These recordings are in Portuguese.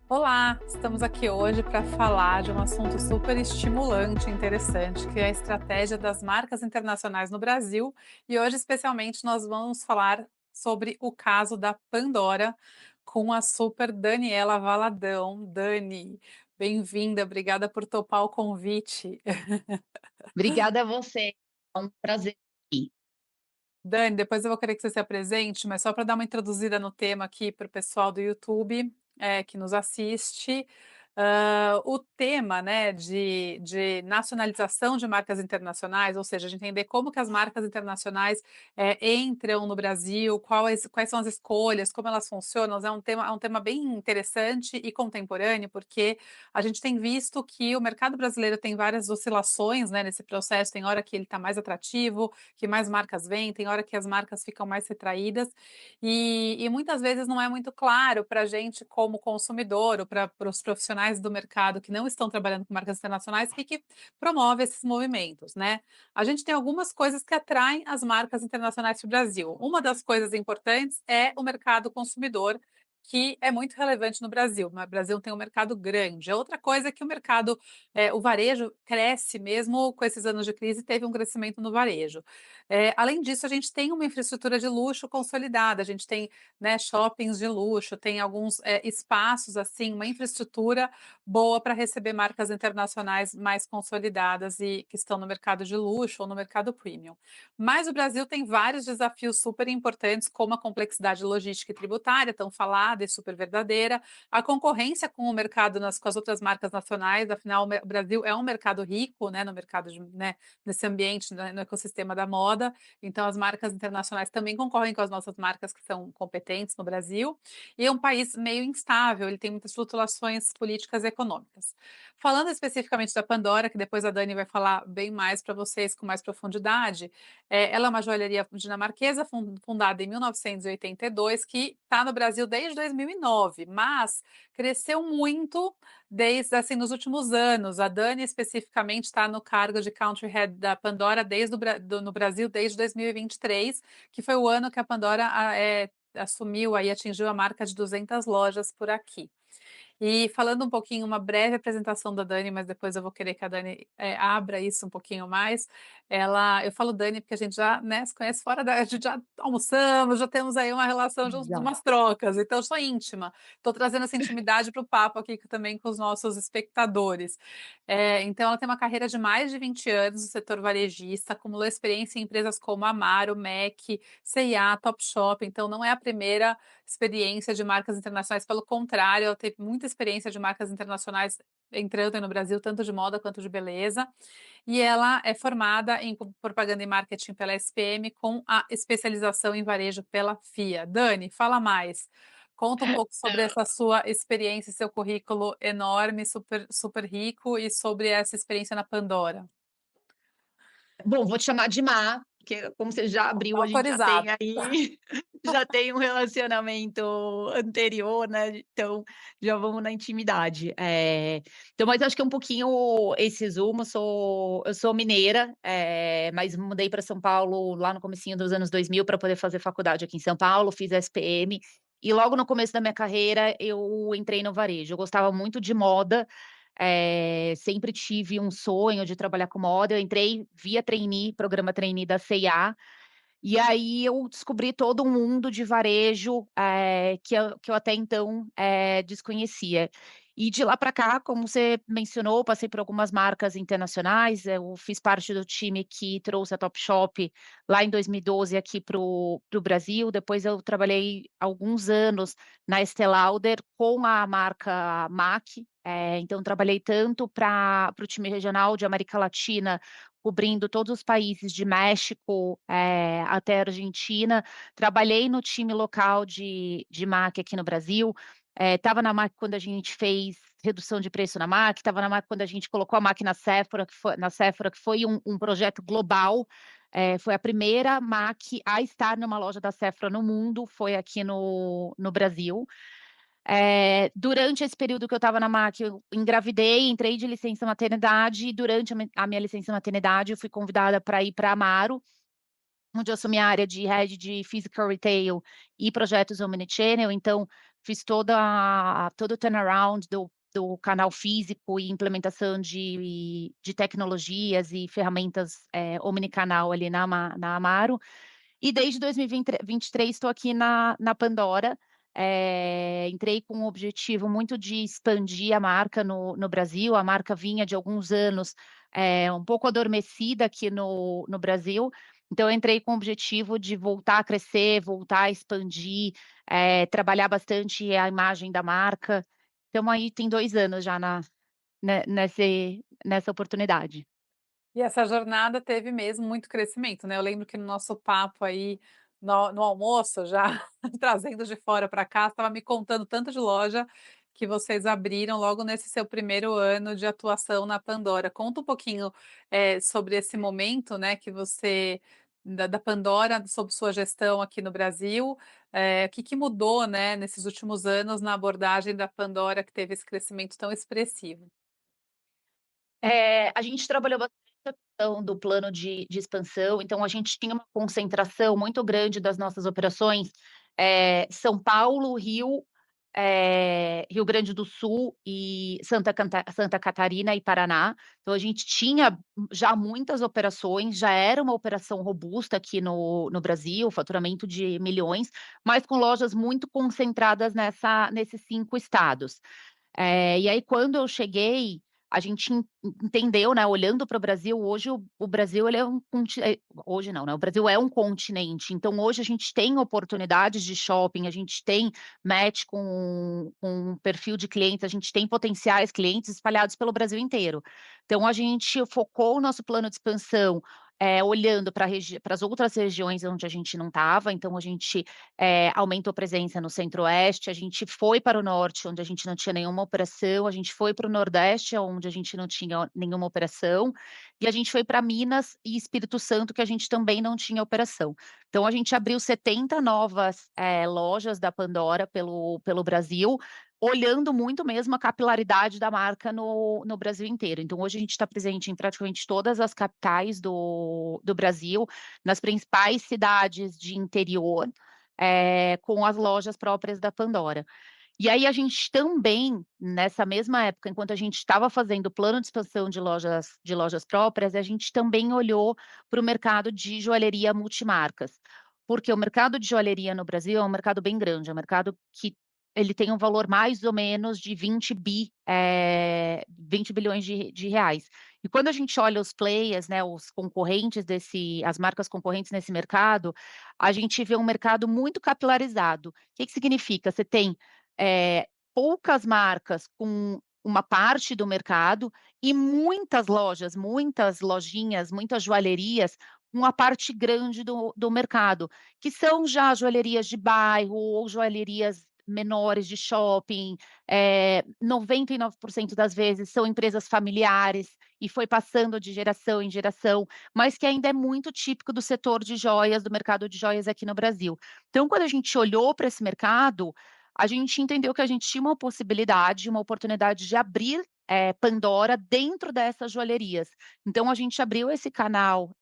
Olá, estamos aqui hoje para falar de um assunto super estimulante e interessante, que é a estratégia das marcas internacionais no Brasil. E hoje, especialmente, nós vamos falar sobre o caso da Pandora com a super Daniela Valadão. Dani, bem-vinda, obrigada por topar o convite. Obrigada a você, é um prazer aqui. Dani, depois eu vou querer que você se apresente, mas só para dar uma introduzida no tema aqui para o pessoal do YouTube, que nos assiste. O tema, né, de nacionalização de marcas internacionais, ou seja, de entender como que as marcas internacionais entram no Brasil, quais são as escolhas, como elas funcionam, é um tema bem interessante e contemporâneo, porque a gente tem visto que o mercado brasileiro tem várias oscilações, né, nesse processo, tem hora que ele está mais atrativo, que mais marcas vêm, tem hora que as marcas ficam mais retraídas, e muitas vezes não é muito claro para a gente, como consumidor, ou para os profissionais do mercado que não estão trabalhando com marcas internacionais, o que, que promove esses movimentos, né? A gente tem algumas coisas que atraem as marcas internacionais para o Brasil. Uma das coisas importantes é o mercado consumidor, que é muito relevante no Brasil. O Brasil tem um mercado grande. A outra coisa é que o varejo cresce mesmo com esses anos de crise, teve um crescimento no varejo. Além disso, a gente tem uma infraestrutura de luxo consolidada, a gente tem, né, shoppings de luxo, tem alguns espaços, assim, uma infraestrutura boa para receber marcas internacionais mais consolidadas e que estão no mercado de luxo ou no mercado premium. Mas o Brasil tem vários desafios super importantes, como a complexidade logística e tributária, tão falada e super verdadeira, a concorrência com o mercado com as outras marcas nacionais, afinal, o Brasil é um mercado rico, né, no mercado né, nesse ambiente, né, no ecossistema da moda. Então, as marcas internacionais também concorrem com as nossas marcas que são competentes no Brasil. E é um país meio instável, ele tem muitas flutuações políticas e econômicas. Falando especificamente da Pandora, que depois a Dani vai falar bem mais para vocês com mais profundidade, ela é uma joalheria dinamarquesa fundada em 1982, que está no Brasil desde 2009, mas cresceu muito desde assim nos últimos anos. A Dani especificamente está no cargo de Country Head da Pandora no Brasil desde 2023, que foi o ano que a Pandora assumiu aí, atingiu a marca de 200 lojas por aqui. E falando um pouquinho, uma breve apresentação da Dani, mas depois eu vou querer que a Dani abra isso um pouquinho mais. Eu falo Dani porque a gente já, né, se conhece fora a gente já almoçamos, já temos aí uma relação de Já. umas trocas, então eu sou íntima. Estou trazendo essa intimidade para o papo aqui também com os nossos espectadores. Então ela tem uma carreira de mais de 20 anos no setor varejista, acumulou experiência em empresas como Amaro, MAC, C&A, Topshop, então não é a primeira experiência de marcas internacionais, pelo contrário, ela teve muita experiência de marcas internacionais entrando aí no Brasil, tanto de moda quanto de beleza, e ela é formada em propaganda e marketing pela SPM com a especialização em varejo pela FIA. Dani, fala mais. Conta um pouco sobre essa sua experiência, seu currículo enorme, super, super rico e sobre essa experiência na Pandora. Bom, vou te chamar de Má, porque como você já abriu, a gente já tem Autorizada. aí já tem um relacionamento anterior, né, então já vamos na intimidade. Então, mas acho que é um pouquinho esse resumo, eu sou mineira, mas mudei para São Paulo lá no comecinho dos anos 2000 para poder fazer faculdade aqui em São Paulo, fiz SPM, e logo no começo da minha carreira eu entrei no varejo. Eu gostava muito de moda. Sempre tive um sonho de trabalhar com moda. Eu entrei via trainee, programa trainee da C&A, e aí eu descobri todo um mundo de varejo, que eu até então, desconhecia. E de lá para cá, como você mencionou, passei por algumas marcas internacionais. Eu fiz parte do time que trouxe a Topshop lá em 2012 aqui para o Brasil. Depois eu trabalhei alguns anos na Estée Lauder com a marca MAC. Então trabalhei tanto para o time regional de América Latina, cobrindo todos os países de México, até a Argentina. Trabalhei no time local de MAC aqui no Brasil. Estava na MAC quando a gente fez redução de preço na MAC, estava na MAC quando a gente colocou a MAC na Sephora, que foi um projeto global. Foi a primeira MAC a estar numa loja da Sephora no mundo, foi aqui no Brasil. Durante esse período que eu estava na MAC, eu engravidei, entrei de licença maternidade, e durante a minha licença maternidade, eu fui convidada para ir para Amaro, onde eu assumi a área de Head de Physical Retail e projetos Omnichannel. Então, fiz todo o turnaround do canal físico e implementação de tecnologias e ferramentas, omnicanal ali na Amaro. E desde 2023 estou aqui na Pandora. Entrei com um objetivo muito de expandir a marca no Brasil. A marca vinha de alguns anos, um pouco adormecida aqui no Brasil, então eu entrei com o objetivo de voltar a crescer, voltar a expandir, trabalhar bastante a imagem da marca. Estamos aí tem 2 anos já nessa oportunidade. E essa jornada teve mesmo muito crescimento, né, eu lembro que no nosso papo aí, no almoço já trazendo de fora para cá, você estava me contando tanto de loja que vocês abriram logo nesse seu primeiro ano de atuação na Pandora. Conta um pouquinho, sobre esse momento, né, que você da Pandora, sob sua gestão aqui no Brasil, o que que mudou, né, nesses últimos anos na abordagem da Pandora que teve esse crescimento tão expressivo? A gente trabalhou bastante a questão do plano de expansão, então a gente tinha uma concentração muito grande das nossas operações, São Paulo, Rio, Rio Grande do Sul e Santa Catarina e Paraná. Então a gente tinha já muitas operações, já era uma operação robusta aqui no Brasil, faturamento de milhões, mas com lojas muito concentradas nesses 5 estados. E aí quando eu cheguei, a gente entendeu, né, olhando para o Brasil, hoje o Brasil ele é hoje não, né, o Brasil é um continente, então hoje a gente tem oportunidades de shopping, a gente tem match com um perfil de clientes, a gente tem potenciais clientes espalhados pelo Brasil inteiro. Então a gente focou o nosso plano de expansão, olhando para as outras regiões onde a gente não estava, então a gente aumentou presença no Centro-Oeste, a gente foi para o Norte, onde a gente não tinha nenhuma operação, a gente foi para o Nordeste, onde a gente não tinha nenhuma operação, e a gente foi para Minas e Espírito Santo, que a gente também não tinha operação. Então a gente abriu 70 novas, lojas da Pandora pelo Brasil, olhando muito mesmo a capilaridade da marca no Brasil inteiro. Então hoje a gente está presente em praticamente todas as capitais do Brasil, nas principais cidades de interior, com as lojas próprias da Pandora. E aí a gente também, nessa mesma época, enquanto a gente estava fazendo o plano de expansão de lojas próprias, a gente também olhou para o mercado de joalheria multimarcas. Porque o mercado de joalheria no Brasil é um mercado bem grande, é um mercado que ele tem um valor mais ou menos de 20 bilhões de reais. E quando a gente olha os players, né, os concorrentes as marcas concorrentes nesse mercado, a gente vê um mercado muito capilarizado. O que que significa? Você tem poucas marcas com uma parte do mercado e muitas lojas, muitas lojinhas, muitas joalherias com a parte grande do mercado, que são já joalherias de bairro ou joalherias menores de shopping, 99% das vezes são empresas familiares e foi passando de geração em geração, mas que ainda é muito típico do setor de joias, do mercado de joias aqui no Brasil. Então, quando a gente olhou para esse mercado, a gente entendeu que a gente tinha uma possibilidade, uma oportunidade de abrir, Pandora dentro dessas joalherias. Então a gente abriu esse canal,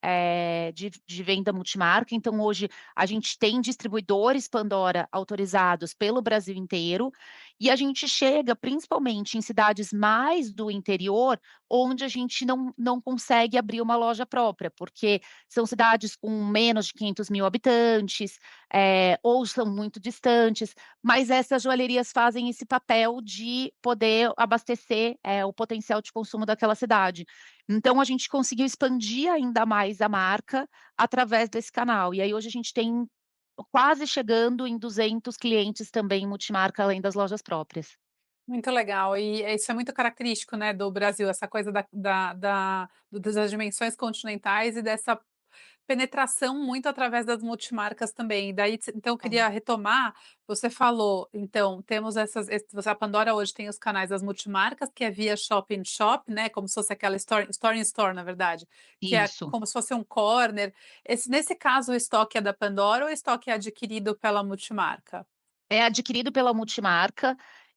de venda multimarca, então hoje a gente tem distribuidores Pandora autorizados pelo Brasil inteiro, e a gente chega principalmente em cidades mais do interior, onde a gente não consegue abrir uma loja própria, porque são cidades com menos de 500.000 habitantes, ou são muito distantes, mas essas joalherias fazem esse papel de poder abastecer, o potencial de consumo daquela cidade. Então a gente conseguiu expandir ainda mais a marca através desse canal. E aí hoje a gente tem quase chegando em 200 clientes também multimarca, além das lojas próprias. Muito legal, e isso é muito característico, né, do Brasil, essa coisa das dimensões continentais e dessa penetração muito através das multimarcas também. E daí, então eu É. queria retomar, você falou, então, temos a Pandora hoje tem os canais das multimarcas, que é via shop in shop, né, como se fosse aquela store in store, na verdade, que é Isso. como se fosse um corner. Nesse caso, o estoque é da Pandora ou o estoque é adquirido pela multimarca? É adquirido pela multimarca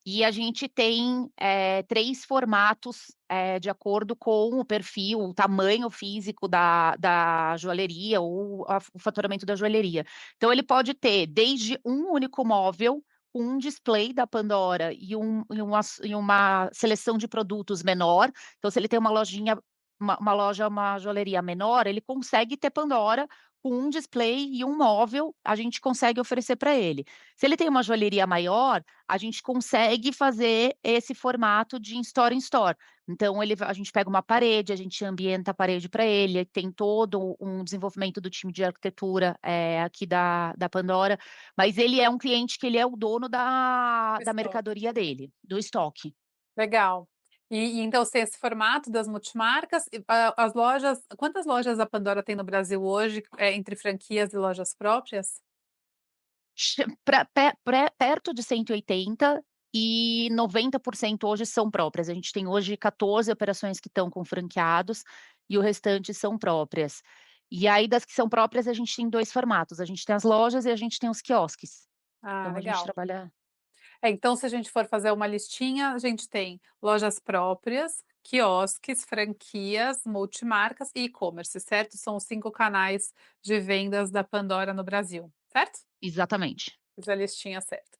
e a gente tem, 3 formatos, de acordo com o perfil, o tamanho físico da joalheria ou o faturamento da joalheria. Então ele pode ter desde um único móvel, com um display da Pandora e uma seleção de produtos menor. Então, se ele tem uma lojinha, uma loja, uma joalheria menor, ele consegue ter Pandora com um display e um móvel, a gente consegue oferecer para ele. Se ele tem uma joalheria maior, a gente consegue fazer esse formato de store in store. Então a gente pega uma parede, a gente ambienta a parede para ele, tem todo um desenvolvimento do time de arquitetura, aqui da Pandora, mas ele é um cliente que ele é o dono da Estoque. mercadoria dele, do estoque. Legal. E então você tem esse formato das multimarcas e, as lojas, quantas lojas a Pandora tem no Brasil hoje, entre franquias e lojas próprias? Pra perto de 180 e 90% hoje são próprias. A gente tem hoje 14 operações que estão com franqueados e o restante são próprias. E aí das que são próprias a gente tem 2 formatos, a gente tem as lojas e a gente tem os quiosques. Ah, Então a gente legal. trabalha. Então se a gente for fazer uma listinha, a gente tem lojas próprias, quiosques, franquias, multimarcas e e-commerce, certo? São os 5 canais de vendas da Pandora no Brasil, certo? Exatamente. Fiz a listinha certo.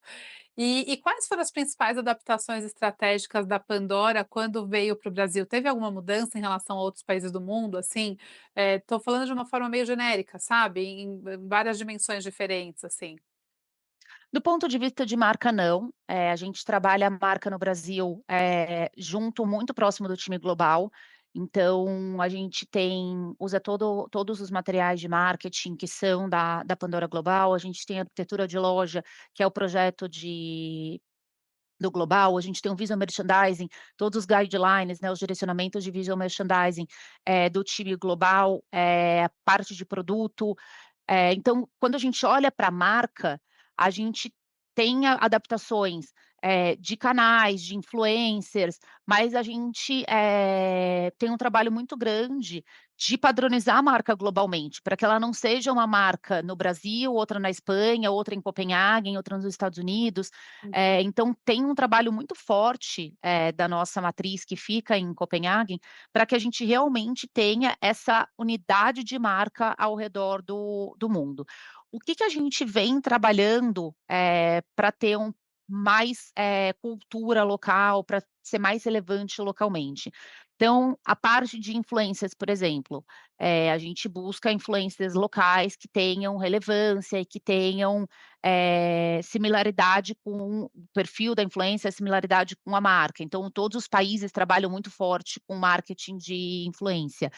E quais foram as principais adaptações estratégicas da Pandora quando veio para o Brasil? Teve alguma mudança em relação a outros países do mundo, assim? Tô falando de uma forma meio genérica, sabe, em várias dimensões diferentes, assim. Do ponto de vista de marca, não. A gente trabalha a marca no Brasil, junto muito próximo do time global. Então a gente usa todos os materiais de marketing que são da Pandora Global, a gente tem a arquitetura de loja, que é o projeto do global, a gente tem o visual merchandising, todos os guidelines, né, os direcionamentos de visual merchandising, do time global, parte de produto, então, quando a gente olha para a marca, a gente tem adaptações, de canais, de influencers, mas a gente, tem um trabalho muito grande de padronizar a marca globalmente, para que ela não seja uma marca no Brasil, outra na Espanha, outra em Copenhague, outra nos Estados Unidos. Uhum. Então tem um trabalho muito forte, da nossa matriz que fica em Copenhague, para que a gente realmente tenha essa unidade de marca ao redor do mundo. O que que a gente vem trabalhando, para ter mais, cultura local, para ser mais relevante localmente? Então, a parte de influências, por exemplo, a gente busca influências locais que tenham relevância e que tenham, similaridade com o perfil da influência, similaridade com a marca. Então, todos os países trabalham muito forte com marketing de influência.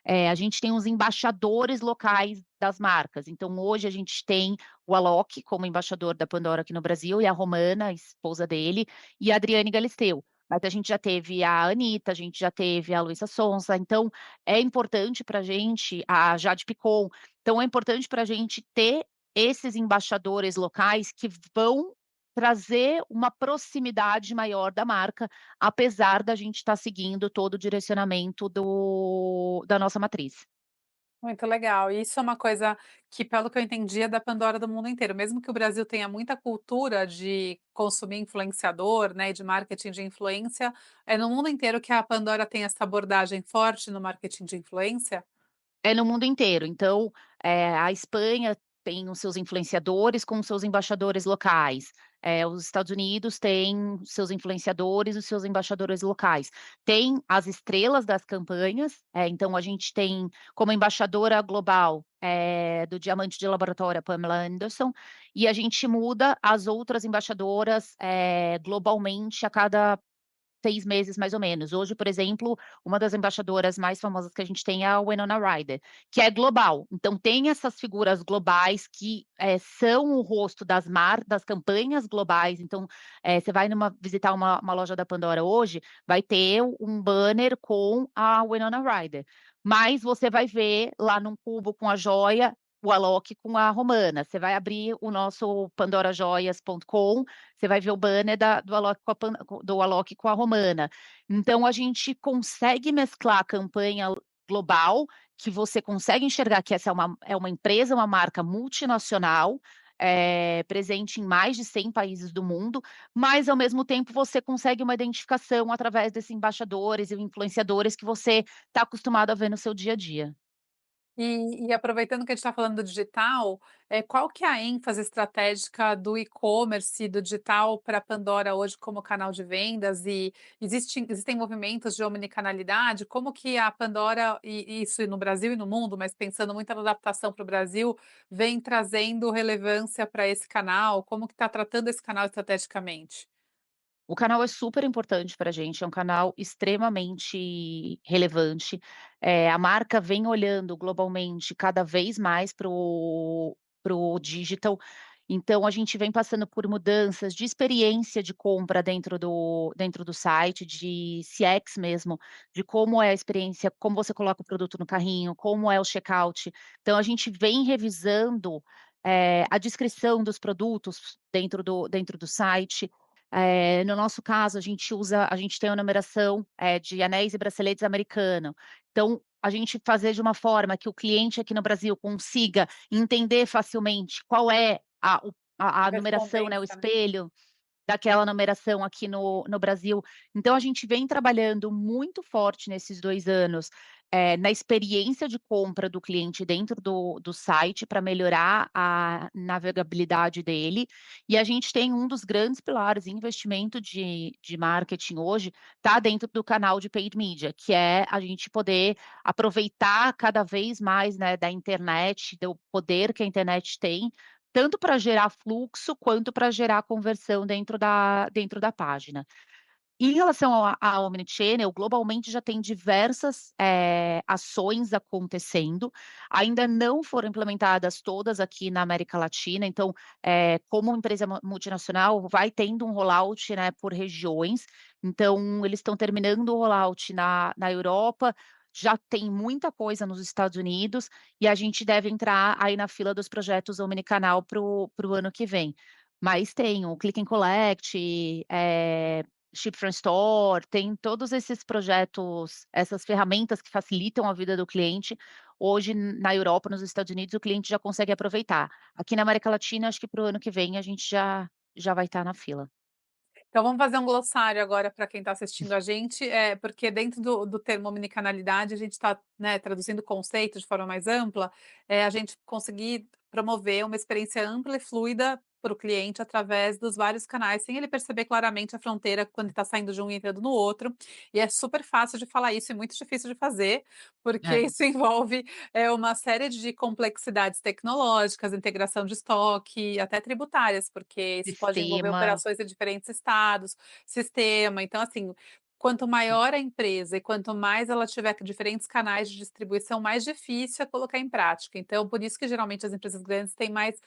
A gente tem os embaixadores locais das marcas. Então, hoje a gente tem o Alok como embaixador da Pandora aqui no Brasil e a Romana, a esposa dele, e a Adriane Galisteu. Mas a gente já teve a Anitta, a gente já teve a Luísa Sonza, então é importante para a gente, a Jade Picon, então é importante para a gente ter esses embaixadores locais que vão trazer uma proximidade maior da marca, apesar da gente estar seguindo todo o direcionamento da nossa matriz. Muito legal. E isso é uma coisa que, pelo que eu entendi, é da Pandora do mundo inteiro. Mesmo que o Brasil tenha muita cultura de consumir influenciador, né, e de marketing de influência, é no mundo inteiro que a Pandora tem essa abordagem forte no marketing de influência? É no mundo inteiro. Então, a Espanha tem os seus influenciadores com os seus embaixadores locais. Os Estados Unidos têm os seus influenciadores, os seus embaixadores locais. Tem as estrelas das campanhas, então a gente tem como embaixadora global, do Diamante de Laboratório a Pamela Anderson, e a gente muda as outras embaixadoras, globalmente a cada 6 meses, mais ou menos. Hoje, por exemplo, uma das embaixadoras mais famosas que a gente tem é a Winona Ryder, que é global. Então tem essas figuras globais que, são o rosto das campanhas globais. Então, você vai visitar uma loja da Pandora hoje, vai ter um banner com a Winona Ryder, mas você vai ver lá num cubo com a joia, o Alok com a Romana. Você vai abrir o nosso pandorajoias.com, você vai ver o banner do Alok com a Romana. Então a gente consegue mesclar a campanha global, que você consegue enxergar que essa é uma empresa, uma marca multinacional, presente em mais de 100 países do mundo, mas ao mesmo tempo você consegue uma identificação através desses embaixadores e influenciadores que você está acostumado a ver no seu dia a dia. E aproveitando que a gente está falando do digital, qual que é a ênfase estratégica do e-commerce, do digital para a Pandora hoje como canal de vendas e existem movimentos de omnicanalidade? Como que a Pandora, e isso no Brasil e no mundo, mas pensando muito na adaptação para o Brasil, vem trazendo relevância para esse canal? Como que está tratando esse canal estrategicamente? O canal é super importante para a gente, é um canal extremamente relevante. A marca vem olhando globalmente cada vez mais para o digital, então a gente vem passando por mudanças de experiência de compra dentro do site, de CX mesmo, de como é a experiência, como você coloca o produto no carrinho, como é o checkout. Então a gente vem revisando, a descrição dos produtos dentro do site. No nosso caso, a gente tem a numeração, de anéis e braceletes americano. Então, a gente fazer de uma forma que o cliente aqui no Brasil consiga entender facilmente qual é a numeração, né, o Correspondência, né? espelho daquela numeração aqui no Brasil. Então a gente vem trabalhando muito forte nesses 2 anos, na experiência de compra do cliente dentro do site para melhorar a navegabilidade dele, e a gente tem um dos grandes pilares em investimento de marketing hoje, tá dentro do canal de paid media, que é a gente poder aproveitar cada vez mais, né, da internet, do poder que a internet tem, tanto para gerar fluxo, quanto para gerar conversão dentro da página. Em relação ao omnichannel, globalmente já tem diversas, ações acontecendo, ainda não foram implementadas todas aqui na América Latina, então, como empresa multinacional, vai tendo um rollout, né, por regiões, então eles estão terminando o rollout na Europa, já tem muita coisa nos Estados Unidos, e a gente deve entrar aí na fila dos projetos omnicanal para o ano que vem. Mas tem o Click and Collect, Ship from Store, tem todos esses projetos, essas ferramentas que facilitam a vida do cliente. Hoje, na Europa, nos Estados Unidos, o cliente já consegue aproveitar. Aqui na América Latina, acho que para o ano que vem a gente já vai estar na fila. Então vamos fazer um glossário agora para quem está assistindo a gente, porque dentro do termo omnicanalidade a gente está, né, traduzindo o conceito de forma mais ampla, a gente conseguir promover uma experiência ampla e fluida para o cliente através dos vários canais, sem ele perceber claramente a fronteira quando está saindo de um e entrando no outro. E é super fácil de falar isso e muito difícil de fazer, porque É. isso envolve uma série de complexidades tecnológicas, integração de estoque, até tributárias, porque isso pode envolver Sistema. operações em diferentes estados, sistema. Então, assim, quanto maior a empresa e quanto mais ela tiver diferentes canais de distribuição, mais difícil é colocar em prática. Então, por isso que geralmente as empresas grandes têm mais,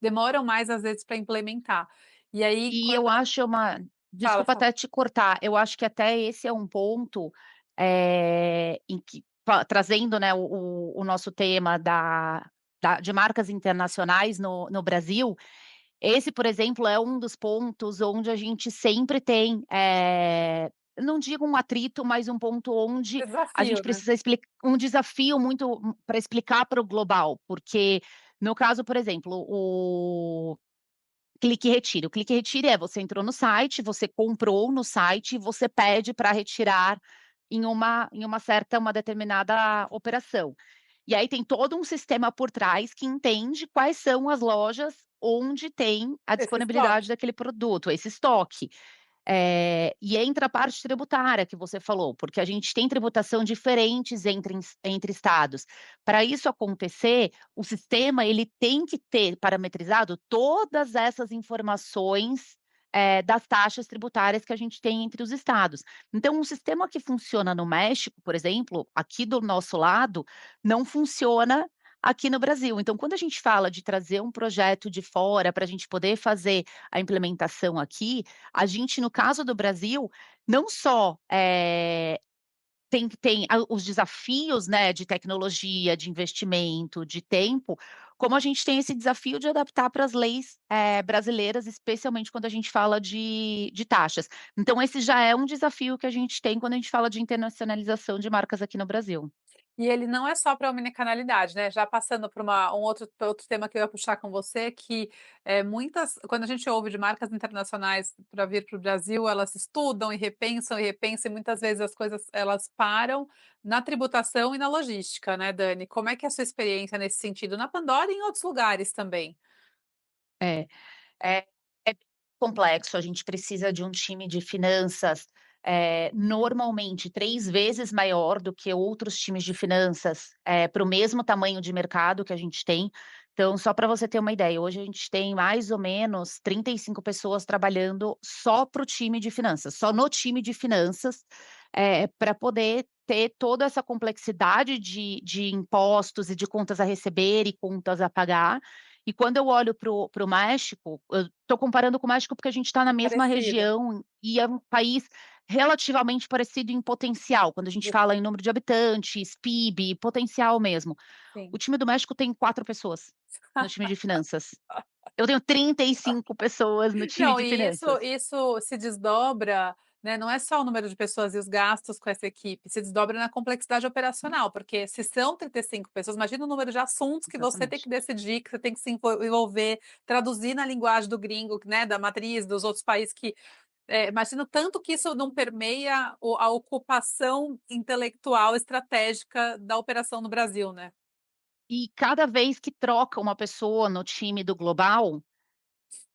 demoram mais às vezes para implementar. E aí, E quando eu acho uma fala, desculpa fala. até te cortar, eu acho que até esse é um ponto, em que trazendo, né, o nosso tema de marcas internacionais no Brasil, esse, por exemplo, é um dos pontos onde a gente sempre tem, não digo um atrito, mas um ponto onde a gente Desafio, né? precisa explicar um desafio muito para explicar para o global, porque no caso, por exemplo, o clique e retire. O clique e retire é você entrou no site, você comprou no site e você pede para retirar uma determinada operação. E aí tem todo um sistema por trás que entende quais são as lojas onde tem a Esse estoque. disponibilidade daquele produto, esse estoque. E entra a parte tributária que você falou, porque a gente tem tributação diferentes entre estados. Para isso acontecer, o sistema ele tem que ter parametrizado todas essas informações, das taxas tributárias que a gente tem entre os estados. Então, um sistema que funciona no México, por exemplo, aqui do nosso lado, não funciona aqui no Brasil. Então, quando a gente fala de trazer um projeto de fora para a gente poder fazer a implementação aqui, a gente, no caso do Brasil, não só, tem os desafios, né, de tecnologia, de investimento, de tempo, como a gente tem esse desafio de adaptar para as leis, brasileiras, especialmente quando a gente fala de taxas. Então esse já é um desafio que a gente tem quando a gente fala de internacionalização de marcas aqui no Brasil. E ele não é só para omnicanalidade, né, já passando para um outro tema que eu ia puxar com você, que, muitas quando a gente ouve de marcas internacionais para vir para o Brasil, elas estudam e repensam, e muitas vezes as coisas elas param na tributação e na logística, né, Dani. Como é que é a sua experiência nesse sentido, na Pandora e em outros lugares também? É. É é complexo, a gente precisa de um time de finanças, normalmente 3 vezes maior do que outros times de finanças, para o mesmo tamanho de mercado que a gente tem. Então, só para você ter uma ideia, hoje a gente tem mais ou menos 35 pessoas trabalhando só para o time de finanças, só no time de finanças, pra poder ter toda essa complexidade de impostos e de contas a receber e contas a pagar. E quando eu olho para o México, eu estou comparando com o México, porque a gente está na mesma Parecido, região e é um país relativamente parecido em potencial, quando a gente de fala em número de habitantes, PIB, potencial mesmo. O sim. time do México tem 4 pessoas no time de finanças. Eu tenho 35 pessoas no time Não, de e isso finanças. isso se desdobra, né, não é só o número de pessoas e os gastos com essa equipe, se desdobra na complexidade operacional, porque se são 35 pessoas, imagina o número de assuntos que você tem Exatamente. que decidir, que você tem que se envolver, traduzir na linguagem do gringo, né, da matriz, dos outros países que imagina o tanto que isso não permeia a ocupação intelectual estratégica da operação no Brasil, né. E cada vez que troca uma pessoa no time do global,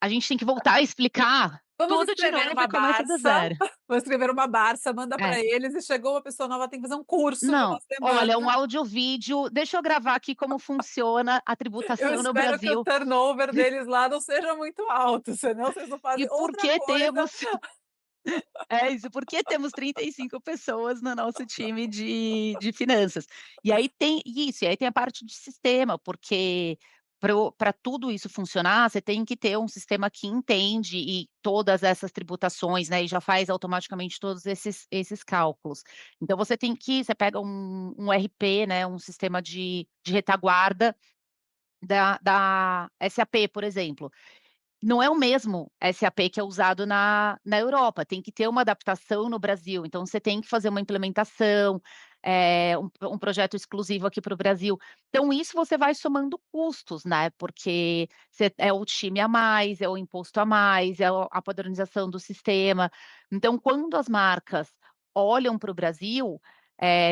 a gente tem que voltar a explicar Vamos tudo de escrever novo e uma começa do Barça, zero. vamos escrever uma Barça, manda É. para eles e chegou uma pessoa nova, tem que fazer um curso de Não, uma olha, um semana. áudio vídeo, deixa eu gravar aqui como funciona a Eu tributação no espero que o Brasil, turnover deles lá não seja muito alto, senão vocês não e fazem por outra que coisa. temos é isso, por que temos 35 pessoas no nosso time de finanças. E aí tem isso, e aí tem a parte de sistema, porque para tudo isso funcionar, você tem que ter um sistema que entende e todas essas tributações, né, e já faz automaticamente todos esses cálculos. Então você pega um RP, né, um sistema de retaguarda da SAP, por exemplo. Não é o mesmo SAP que é usado na Europa, tem que ter uma adaptação no Brasil, então você tem que fazer uma implementação, um projeto exclusivo aqui para o Brasil. Então isso você vai somando custos, né, porque você é o time a mais, é o imposto a mais, é o a padronização do sistema. Então quando as marcas olham para o Brasil,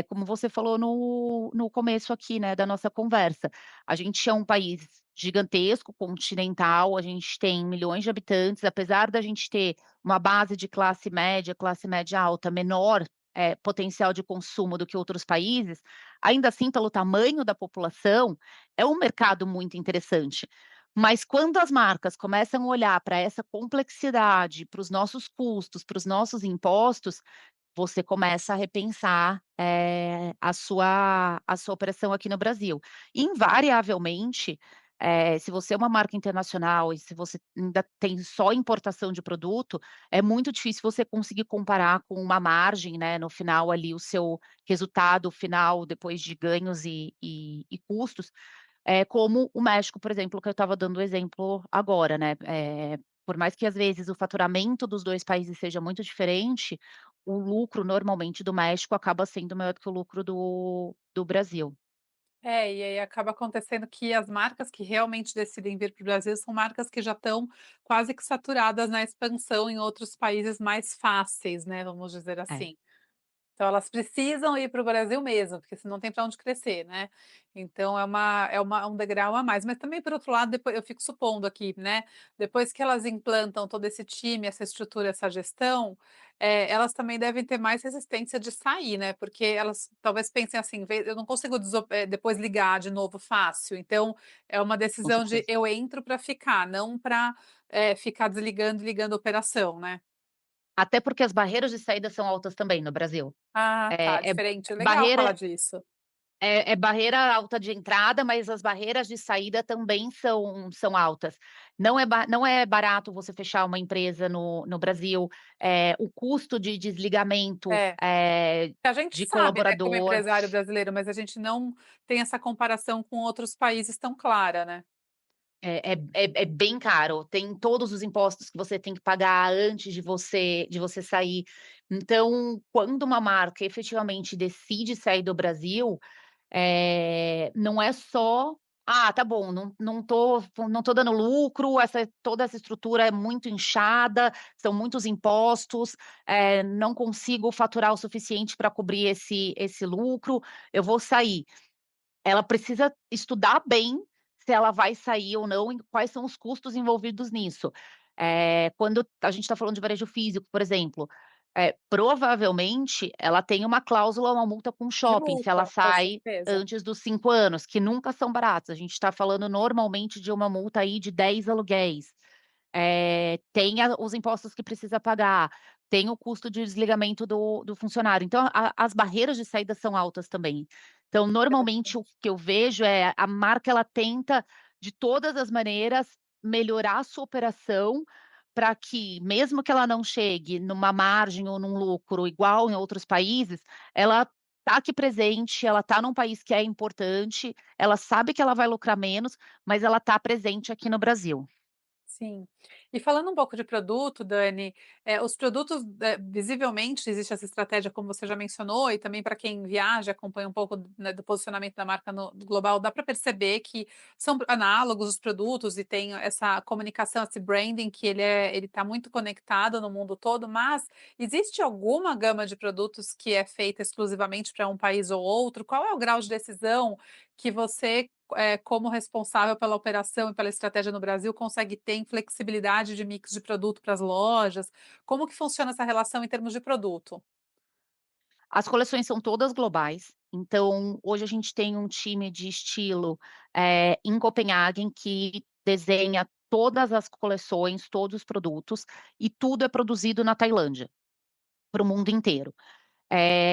como você falou no começo aqui, né, da nossa conversa, a gente é um país gigantesco, continental, a gente tem milhões de habitantes, apesar da gente ter uma base de classe média alta menor, potencial de consumo do que outros países, ainda assim, pelo tamanho da população, é um mercado muito interessante. Mas quando as marcas começam a olhar para essa complexidade, para os nossos custos, para os nossos impostos, você começa a repensar, a sua operação aqui no Brasil. Invariavelmente, se você é uma marca internacional e se você ainda tem só importação de produto, é muito difícil você conseguir comparar com uma margem, né, no final ali, o seu resultado final depois de ganhos e custos, como o México, por exemplo, que eu estava dando o exemplo agora, né, por mais que às vezes o faturamento dos 2 países seja muito diferente, o lucro normalmente do México acaba sendo maior do que o lucro do Brasil. É, e aí acaba acontecendo que as marcas que realmente decidem vir para o Brasil são marcas que já estão quase que saturadas na expansão em outros países mais fáceis, né, vamos dizer É. assim. Então elas precisam ir para o Brasil mesmo, porque senão não tem para onde crescer, né. Então um degrau a mais. Mas também por outro lado, depois eu fico supondo aqui, né, depois que elas implantam todo esse time, essa estrutura, essa gestão, elas também devem ter mais resistência de sair, né, porque elas talvez pensem assim: "Eu não consigo depois ligar de novo fácil", então é uma Com decisão de certeza. eu entro para ficar, não para, ficar desligando e ligando a operação, né. Até porque as barreiras de saída são altas também no Brasil. Ah, tá, É diferente, legal falar barreira disso. é barreira alta de entrada, mas as barreiras de saída também são altas. Não é barato você fechar uma empresa no Brasil, o custo de desligamento, É. A gente de sabe, né, como colaborador empresário brasileiro, mas a gente não tem essa comparação com outros países tão clara, né. é bem caro. Tem todos os impostos que você tem que pagar antes de você sair. Então, quando uma marca efetivamente decide sair do Brasil, Não é só: "Ah, tá bom, não tô dando lucro, toda essa estrutura é muito inchada, são muitos impostos, não consigo faturar o suficiente para cobrir esse lucro, eu vou sair". Ela precisa estudar bem se ela vai sair ou não e quais são os custos envolvidos nisso. Quando a gente está falando de varejo físico, por exemplo, provavelmente ela tem uma cláusula, uma multa com o De shopping, se ela multa, com sai certeza. antes dos 5 anos, que nunca são baratos. A gente está falando normalmente de uma multa aí de 10 aluguéis. Tem os impostos que precisa pagar, tem o custo de desligamento do funcionário. Então as barreiras de saída são altas também. Então, normalmente, o que eu vejo é a marca ela tenta, de todas as maneiras, melhorar a sua operação para que, mesmo que ela não chegue numa margem ou num lucro igual em outros países, ela está aqui presente, ela está num país que é importante, ela sabe que ela vai lucrar menos, mas ela está presente aqui no Brasil. Sim. E falando um pouco de produto, Dani, os produtos, visivelmente existe essa estratégia, como você já mencionou, e também para quem viaja, acompanha um pouco, né, do posicionamento da marca no global, dá para perceber que são análogos os produtos e tem essa comunicação, esse branding que ele está muito conectado no mundo todo, mas existe alguma gama de produtos que é feita exclusivamente para um país ou outro? Qual é o grau de decisão que você, como responsável pela operação e pela estratégia no Brasil, consegue ter em flexibilidade de mix de produto para as lojas? Como que funciona essa relação em termos de produto? As coleções são todas globais, então hoje a gente tem um time de estilo, em Copenhagen que desenha todas as coleções, todos os produtos, e tudo é produzido na Tailândia, para o mundo inteiro.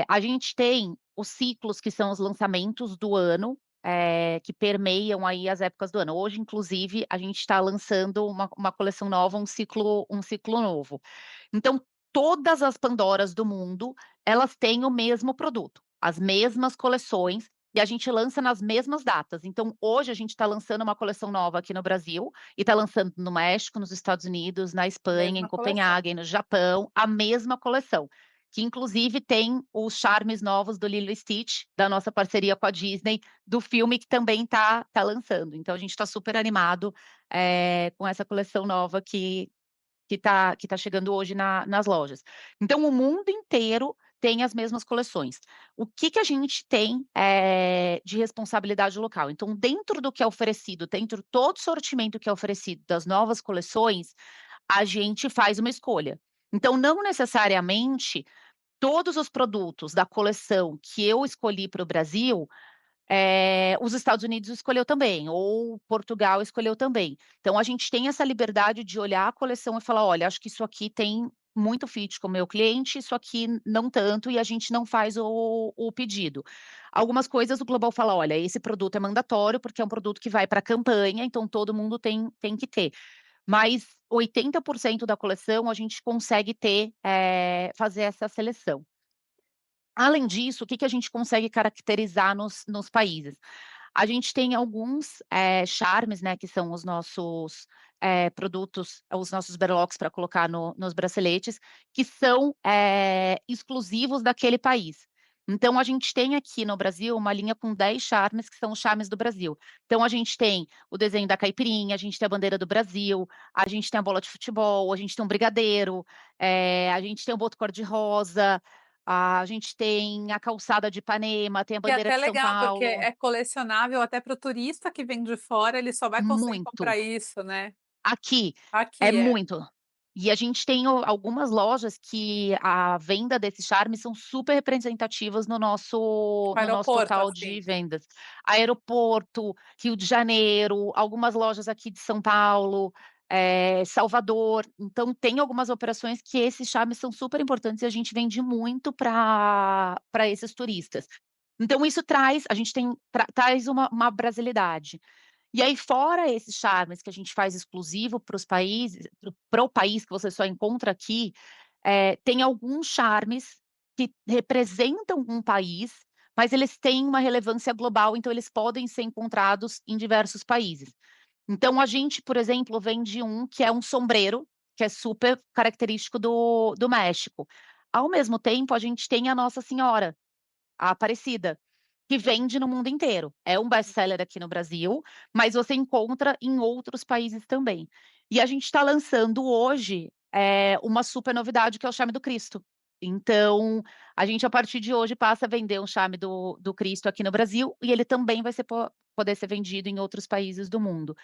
A gente tem os ciclos que são os lançamentos do ano, que permeiam aí as épocas do ano. Hoje, inclusive, a gente está lançando uma coleção nova, um ciclo novo. Então, todas as Pandoras do mundo, elas têm o mesmo produto, as mesmas coleções, e a gente lança nas mesmas datas. Então, hoje a gente está lançando uma coleção nova aqui no Brasil, e está lançando no México, nos Estados Unidos, na Espanha, em Mesma coleção. Copenhague, no Japão, a mesma coleção, que inclusive tem os charmes novos do Lilo e Stitch, da nossa parceria com a Disney, do filme que também tá lançando. Então a gente está super animado, com essa coleção nova que tá chegando hoje nas lojas. Então o mundo inteiro tem as mesmas coleções. O que que a gente tem, de responsabilidade local? Então, dentro do que é oferecido, dentro todo o sortimento que é oferecido das novas coleções, a gente faz uma escolha. Então, não necessariamente todos os produtos da coleção que eu escolhi para o Brasil, os Estados Unidos escolheu também, ou Portugal escolheu também. Então a gente tem essa liberdade de olhar a coleção e falar: "Olha, acho que isso aqui tem muito fit com o meu cliente, isso aqui não tanto", e a gente não faz o pedido. Algumas coisas o Global fala: "Olha, esse produto é mandatório, porque é um produto que vai pra campanha, então todo mundo tem que ter". Mas 80% da coleção a gente consegue fazer essa seleção. Além disso, o que que a gente consegue caracterizar nos países? A gente tem alguns, charmes, né, que são os nossos, produtos, os nossos berloques para colocar nos braceletes, que são, exclusivos daquele país. Então a gente tem aqui no Brasil uma linha com 10 charmes, que são os charmes do Brasil. Então a gente tem o desenho da caipirinha, a gente tem a bandeira do Brasil, a gente tem a bola de futebol, a gente tem um brigadeiro, a gente tem o boto cor-de-rosa, a gente tem a calçada de Ipanema, tem a Que é bandeira até de São legal, porque Paulo. é colecionável até para o turista que vem de fora, ele só vai conseguir Muito. comprar isso, né. Aqui, é Aqui, é. muito. E a gente tem algumas lojas que a venda desses charmes são super representativas no nosso Tipo no nosso aeroporto, total assim. de vendas. Aeroporto, Rio de Janeiro, algumas lojas aqui de São Paulo, Salvador. Então tem algumas operações que esses charmes são super importantes e a gente vende muito para esses turistas. Então isso traz a gente tem traz uma brasilidade. E aí, fora esses charmes que a gente faz exclusivo para os países, para o país que você só encontra aqui, tem alguns charmes que representam um país, mas eles têm uma relevância global, então eles podem ser encontrados em diversos países. Então a gente, por exemplo, vende um que é um sombreiro, que é super característico do México. Ao mesmo tempo, a gente tem a Nossa Senhora, a Aparecida, que vende no mundo inteiro. É um best-seller aqui no Brasil, mas você encontra em outros países também. E a gente está lançando hoje, uma super novidade que é o Charme do Cristo. Então, a gente a partir de hoje passa a vender um Charme do Cristo aqui no Brasil, e ele também vai ser poder ser vendido em outros países do mundo.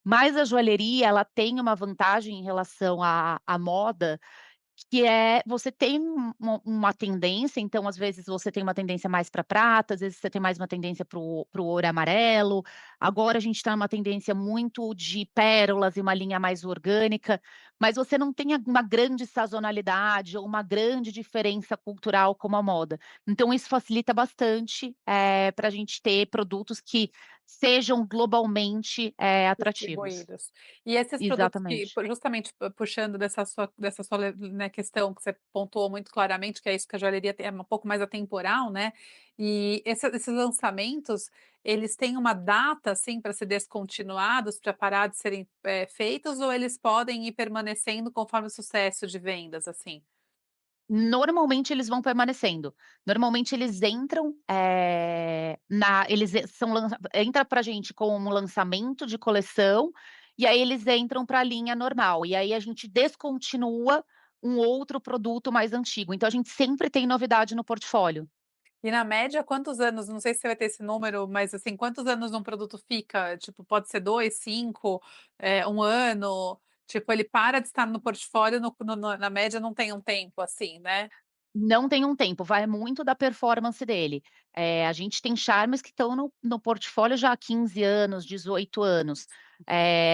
Mas a joalheria, ela tem uma vantagem em relação à moda, que é você tem uma tendência, então às vezes você tem uma tendência mais para prata, às vezes você tem mais uma tendência para o ouro amarelo. Agora a gente está numa tendência muito de pérolas e uma linha mais orgânica, mas você não tem uma grande sazonalidade ou uma grande diferença cultural como a moda. Então isso facilita bastante, para a gente ter produtos que sejam globalmente, atrativos. Distribuídos. E esses produtos que Exatamente. justamente puxando dessa sua né, questão que você pontuou muito claramente, que é isso que a joalheria tem é um pouco mais atemporal, né, e esses lançamentos, eles têm uma data, assim, para ser descontinuados, para parar de serem, feitos, ou eles podem ir permanecendo conforme o sucesso de vendas, assim? Normalmente eles vão permanecendo. Normalmente eles entram, na eles e são lança entra pra gente como lançamento de coleção, e aí eles entram pra linha normal, e aí a gente descontinua um outro produto mais antigo, então a gente sempre tem novidade no portfólio. E na média, quantos anos, não sei se você vai ter esse número, mas assim, quantos anos um produto fica? Tipo, pode ser 2, 5, 1 ano? Tipo, ele para de estar no portfólio na média não tem um tempo assim, né? Não tem um tempo, vai muito da performance dele. A gente tem charmes que estão no portfólio já há 15 anos, 18 anos,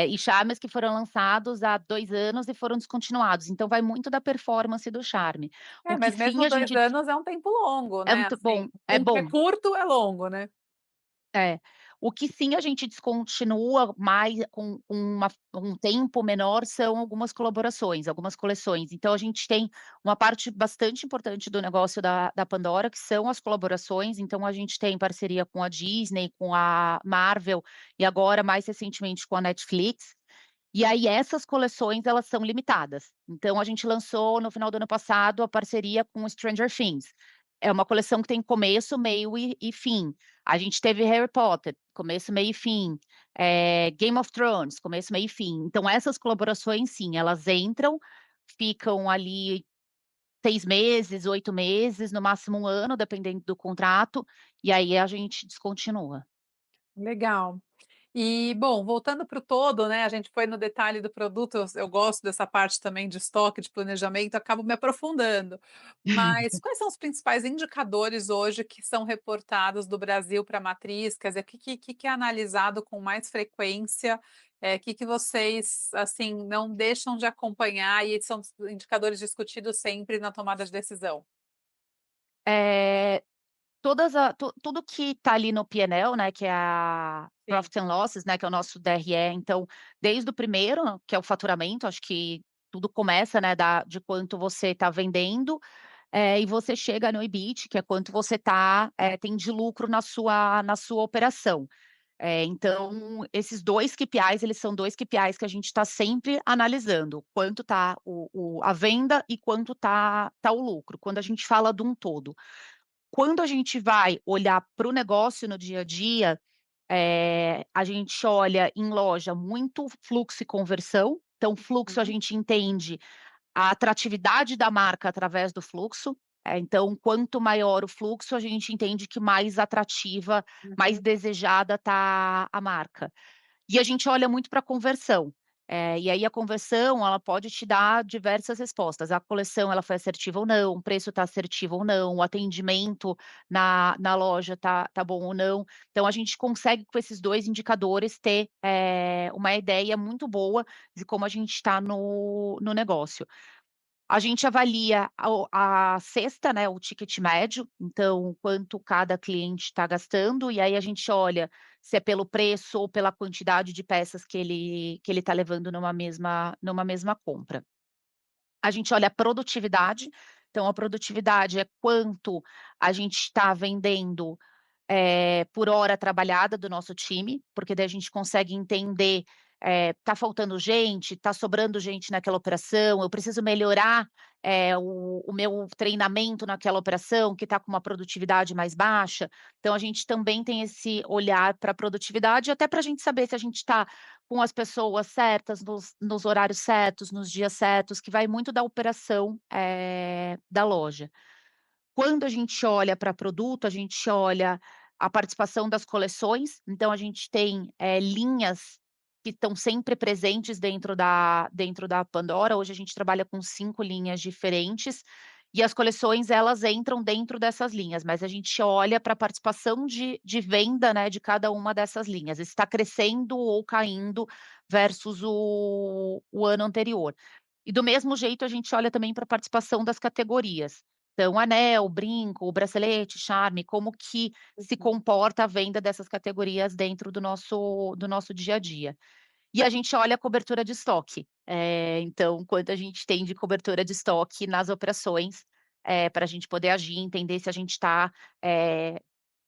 e charmes que foram lançados há 2 anos e foram descontinuados, então vai muito da performance do charme. É, O que mas sim mesmo a 2 gente anos é um tempo longo, é né, muito assim, bom, é é bom. curto, é longo, né? É. O que sim a gente descontinua mais com um tempo menor são algumas colaborações, algumas coleções. Então a gente tem uma parte bastante importante do negócio da Pandora, que são as colaborações, então a gente tem parceria com a Disney, com a Marvel e agora mais recentemente com a Netflix. E aí essas coleções elas são limitadas. Então a gente lançou no final do ano passado a parceria com o Stranger Things. É uma coleção que tem começo, meio e fim. A gente teve Harry Potter, começo, meio e fim. Game of Thrones, começo, meio e fim. Então essas colaborações sim, elas entram, ficam ali 6 meses, 8 meses, no máximo 1 ano, dependendo do contrato, e aí a gente descontinua. Legal. E, bom, voltando para o todo, né, a gente foi no detalhe do produto, eu gosto dessa parte também de estoque, de planejamento, acabo me aprofundando. Mas quais são os principais indicadores hoje que são reportados do Brasil para a matriz? Quer dizer, o que é analisado com mais frequência? Que vocês, assim, não deixam de acompanhar e são indicadores discutidos sempre na tomada de decisão? Eh Todas a tu tudo que está ali no P&L, né, que é a Sim. Profit and Losses, né, que é o nosso DRE, então, desde o primeiro, que é o faturamento, acho que tudo começa, né, de quanto você está vendendo, e você chega no EBIT, que é quanto você tem de lucro na sua operação. Então, esses 2 KPIs, eles são 2 KPIs que a gente está sempre analisando, quanto está a venda e quanto tá o lucro, quando a gente fala de um todo. Quando a gente vai olhar para o negócio no dia a dia, a gente olha em loja muito fluxo e conversão. Então, fluxo a Uhum, gente entende a atratividade da marca através do fluxo. Então, quanto maior o fluxo, a gente entende que mais atrativa, mais uhum. desejada está a marca. E a gente olha muito para conversão. E aí a conversão, ela pode te dar diversas respostas. A coleção, ela foi assertiva ou não, o preço está assertivo ou não, o atendimento na loja tá bom ou não. Então a gente consegue com esses 2 indicadores ter, uma ideia muito boa de como a gente está no negócio. A gente avalia a cesta, né, o ticket médio, então quanto cada cliente está gastando, e aí a gente olha se é pelo preço ou pela quantidade de peças que ele está levando numa mesma compra. A gente olha a produtividade, então a produtividade é quanto a gente está vendendo, por hora trabalhada do nosso time, porque daí a gente consegue entender, tá faltando gente, tá sobrando gente naquela operação, eu preciso melhorar, o meu treinamento naquela operação que está com uma produtividade mais baixa. Então a gente também tem esse olhar para a produtividade, até para a gente saber se a gente está com as pessoas certas, nos horários certos, nos dias certos, que vai muito da operação, da loja. Quando a gente olha para produto, a gente olha a participação das coleções, então a gente tem, linhas que estão sempre presentes dentro da Pandora. Hoje a gente trabalha com 5 linhas diferentes, e as coleções elas entram dentro dessas linhas, mas a gente olha para a participação de venda, né, de cada uma dessas linhas, se está crescendo ou caindo versus o ano anterior. E do mesmo jeito a gente olha também para a participação das categorias. Então, anel, brinco, bracelete, charme, como que se Uhum. comporta a venda dessas categorias dentro do nosso dia a dia. E a gente olha a cobertura de estoque. Então, quanto a gente tem de cobertura de estoque nas operações, para a gente poder agir, entender se a gente está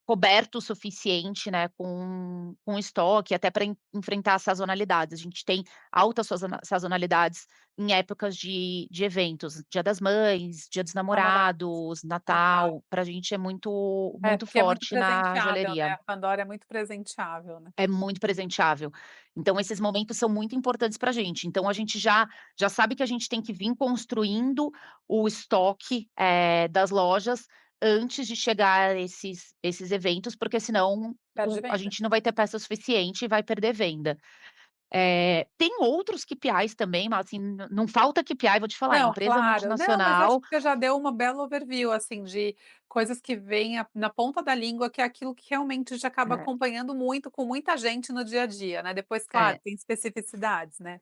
coberto o suficiente, né, com estoque, até para enfrentar as sazonalidades. A gente tem altas sazonalidades em épocas de eventos, Dia das Mães, Dia dos Namorados. Namorados, Natal. Natal, para a gente é muito É, muito porque é muito forte na presenteável, joalheria. né, a Pandora é muito presenteável, né. É muito presenteável. Então esses momentos são muito importantes para a gente. Então a gente já sabe que a gente tem que vir construindo o estoque, das lojas antes de chegar esses eventos, porque senão Perde a venda. gente não vai ter peça suficiente e vai perder venda. Tem outros KPIs também, mas assim, não falta KPI, vou te falar, Não, empresa claro. Não, mas acho multinacional que você já deu uma bela overview, assim, de coisas que vêm na ponta da língua, que é aquilo que realmente a gente acaba é, acompanhando muito, com muita gente no dia a dia, né. Depois, claro, é, tem especificidades, né.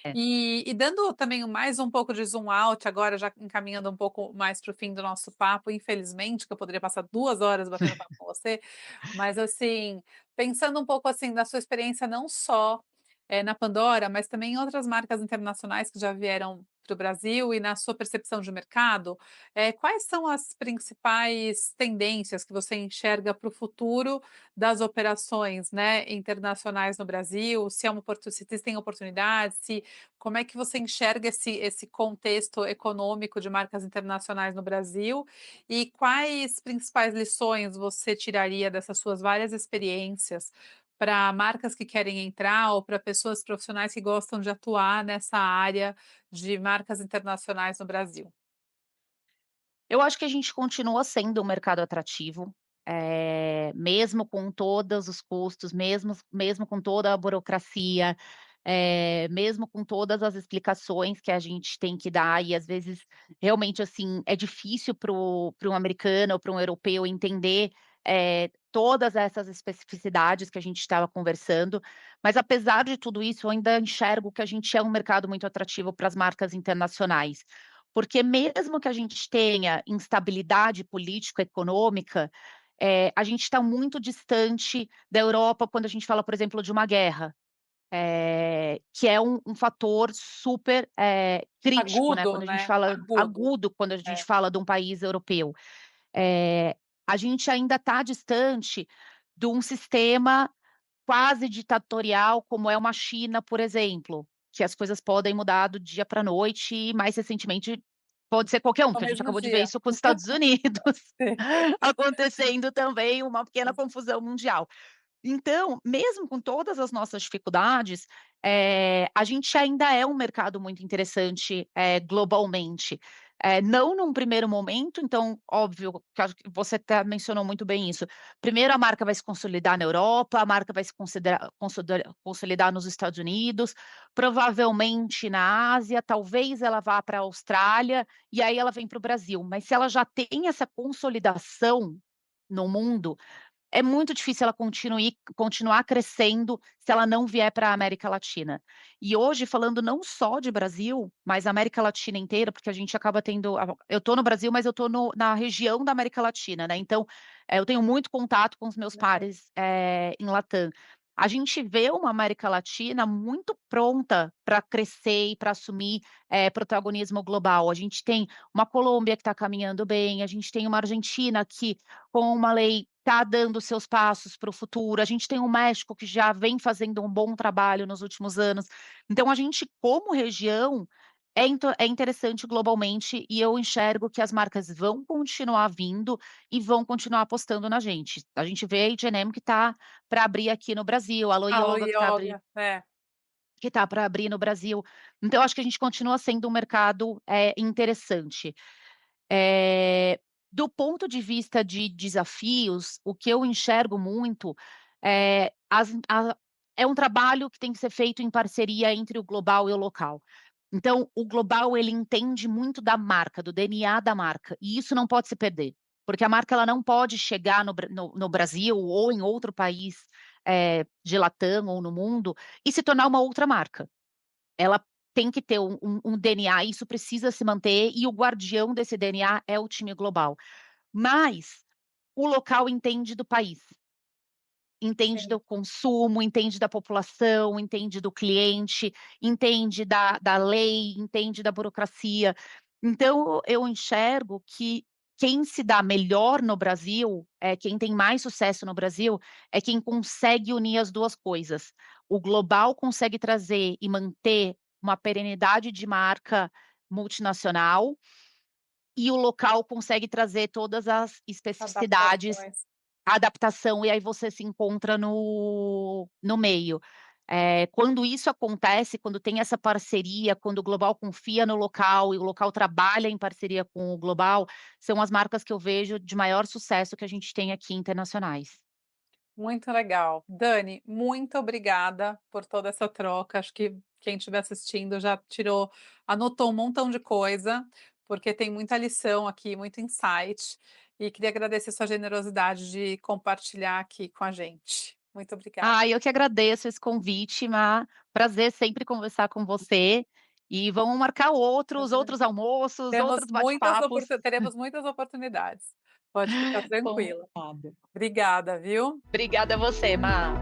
é. E dando também mais um pouco de zoom out, agora já encaminhando um pouco mais para o fim do nosso papo, infelizmente, que eu poderia passar 2 horas batendo papo com você, mas assim, pensando um pouco, assim, da sua experiência não só, na Pandora, mas também em outras marcas internacionais que já vieram para o Brasil e na sua percepção de mercado, quais são as principais tendências que você enxerga para o futuro das operações, né, internacionais no Brasil? Se é uma se existem oportunidades, se como é que você enxerga esse contexto econômico de marcas internacionais no Brasil? E quais principais lições você tiraria dessas suas várias experiências para marcas que querem entrar ou para pessoas profissionais que gostam de atuar nessa área de marcas internacionais no Brasil? Eu acho que a gente continua sendo um mercado atrativo, mesmo com todos os custos, mesmo com toda a burocracia, mesmo com todas as explicações que a gente tem que dar e às vezes realmente, assim, é difícil para um americano ou para um europeu entender, todas essas especificidades que a gente estava conversando, mas apesar de tudo isso, eu ainda enxergo que a gente é um mercado muito atrativo para as marcas internacionais. Porque mesmo que a gente tenha instabilidade político-econômica, a gente está muito distante da Europa quando a gente fala, por exemplo, de uma guerra, que é um fator super, crítico, né, Agudo, quando a gente né, fala agudo. agudo, quando a gente É, fala de um país europeu. Eh, a gente ainda está distante de um sistema quase ditatorial, como é uma China, por exemplo, que as coisas podem mudar do dia para a noite e mais recentemente pode ser qualquer um, no porque a gente mesmo acabou de ver dia. isso com os Estados Unidos, Sim, acontecendo também uma pequena sim. confusão mundial. Então, mesmo com todas as nossas dificuldades, a gente ainda é um mercado muito interessante, globalmente. Não num primeiro momento, então, óbvio, que acho que você até mencionou muito bem isso. Primeiro a marca vai se consolidar na Europa, a marca vai se consolidar nos Estados Unidos, provavelmente na Ásia, talvez ela vá para a Austrália, e aí ela vem para o Brasil. Mas se ela já tem essa consolidação no mundo, é muito difícil ela continuar crescendo se ela não vier para a América Latina. E hoje falando não só de Brasil, mas América Latina inteira, porque a gente acaba tendo eu estou no Brasil, mas eu estou na região da América Latina, né, então, eu tenho muito contato com os meus Legal. pares, em Latam. A gente vê uma América Latina muito pronta para crescer e para assumir, protagonismo global. A gente tem uma Colômbia que está caminhando bem, a gente tem uma Argentina que com uma lei tá dando seus passos para o futuro, a gente tem o México que já vem fazendo um bom trabalho nos últimos anos. Então a gente como região, é interessante globalmente e eu enxergo que as marcas vão continuar vindo e vão continuar apostando na gente. A gente vê a H&M que tá para abrir aqui no Brasil, a Alo Alo Yoga Yoga, é. que tá para abrir no Brasil. Então eu acho que a gente continua sendo um mercado, interessante. Eh, do ponto de vista de desafios, o que eu enxergo muito, é um trabalho que tem que ser feito em parceria entre o global e o local. Então, o global ele entende muito da marca, do DNA da marca, e isso não pode se perder, porque a marca ela não pode chegar no Brasil ou em outro país, de Latam ou no mundo, e se tornar uma outra marca. Ela tem que ter um DNA, isso precisa se manter, e o guardião desse DNA é o time global. Mas o local entende do país, entende Sim. do consumo, entende da população, entende do cliente, entende da lei, entende da burocracia. Então eu enxergo que quem se dá melhor no Brasil, quem tem mais sucesso no Brasil, é quem consegue unir as 2 coisas. O global consegue trazer e manter uma perenidade de marca multinacional, e o local consegue trazer todas as especificidades, Adaptações. a adaptação, e aí você se encontra no meio. Quando isso acontece, quando tem essa parceria, quando o global confia no local e o local trabalha em parceria com o global, são as marcas que eu vejo de maior sucesso que a gente tem aqui internacionais. Muito legal. Dani, muito obrigada por toda essa troca. Acho que quem estiver assistindo já tirou, anotou um montão de coisa, porque tem muita lição aqui, muito insight. E queria agradecer sua generosidade de compartilhar aqui com a gente. Muito obrigada. Eu que agradeço esse convite, prazer sempre conversar com você, e vamos marcar outros almoços, outros bate-papos. Teremos muitas oportunidades. Pode ficar tranquila. Combinado. Obrigada, viu? Obrigada a você, Má.